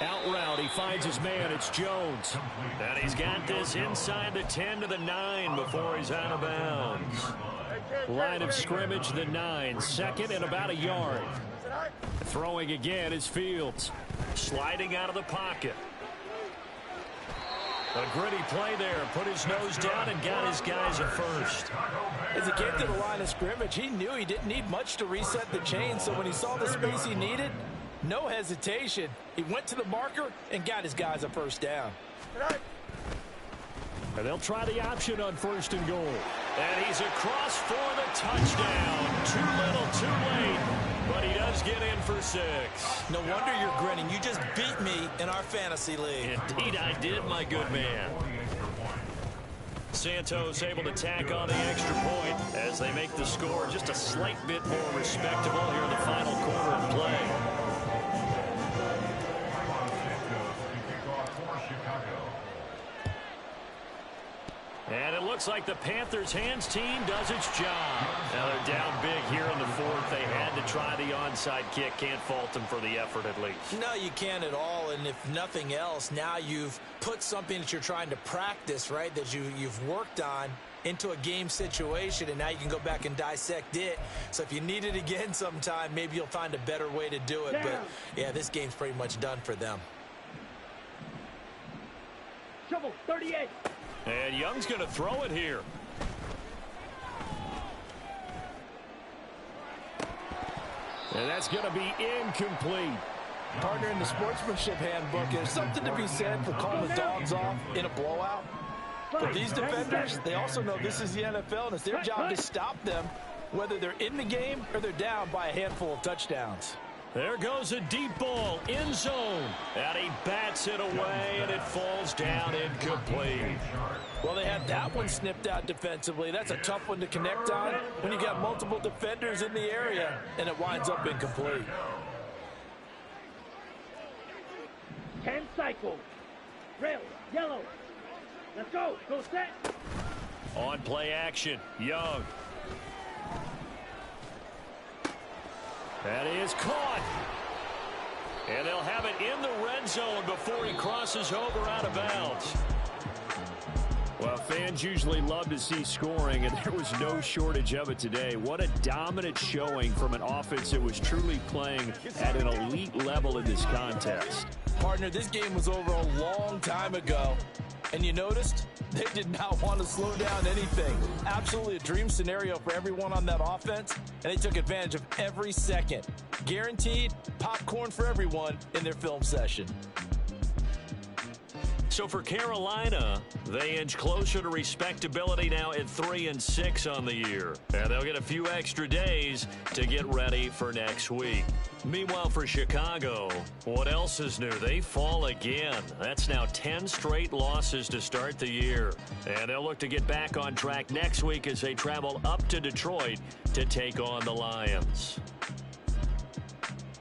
Out route, he finds his man. It's Jones. And he's got this inside the 10 to the 9 before he's out of bounds. Line of scrimmage, the 9. 2nd and about a yard. Throwing again is Fields. Sliding out of the pocket. A gritty play there. Put his nose down and got his guys a first. As he came to the line of scrimmage, he knew he didn't need much to reset the chain. So when he saw the space he needed, no hesitation. He went to the marker and got his guys a first down. And they'll try the option on 1st and goal. And he's across for the touchdown. Too little, too late. But he does get in for 6. No wonder you're grinning. You just beat me in our fantasy league. Indeed I did, my good man. Santos able to tack on the extra point as they make the score just a slight bit more respectable here in the final quarter of play. And it looks like the Panthers hands team does its job. Now they're down big here in the 4th. They had to try the onside kick. Can't fault them for the effort at least. No, you can't at all. And if nothing else, now you've put something that you're trying to practice, right, that you've worked on into a game situation, and now you can go back and dissect it. So if you need it again sometime, maybe you'll find a better way to do it. But, yeah, this game's pretty much done for them. Shovel 38. And Young's going to throw it here. And that's going to be incomplete. Partner, in the sportsmanship handbook, there's something to be said for calling the dogs off in a blowout. But these defenders, they also know this is the NFL, and it's their job to stop them, whether they're in the game or they're down by a handful of touchdowns. There goes a deep ball, end zone. And he bats it away, and it falls down incomplete. Well, they had that one snipped out defensively. That's a tough one to connect on when you got multiple defenders in the area, and it winds up incomplete. 10 cycles. Rail, yellow. Let's go. Go set. On play action, Young. That is caught. And they'll have it in the red zone before he crosses over out of bounds. Well, fans usually love to see scoring, and there was no shortage of it today. What a dominant showing from an offense that was truly playing at an elite level in this contest. Partner, this game was over a long time ago. And you noticed they did not want to slow down anything. Absolutely a dream scenario for everyone on that offense, and they took advantage of every second. Guaranteed popcorn for everyone in their film session. So for Carolina, they inch closer to respectability now at 3-6 on the year. And they'll get a few extra days to get ready for next week. Meanwhile, for Chicago, what else is new? They fall again. That's now 10 straight losses to start the year. And they'll look to get back on track next week as they travel up to Detroit to take on the Lions.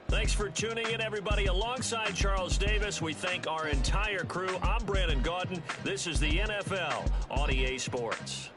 Thanks for tuning in, everybody. Alongside Charles Davis, we thank our entire crew. I'm Brandon Gaudin. This is the NFL on EA Sports.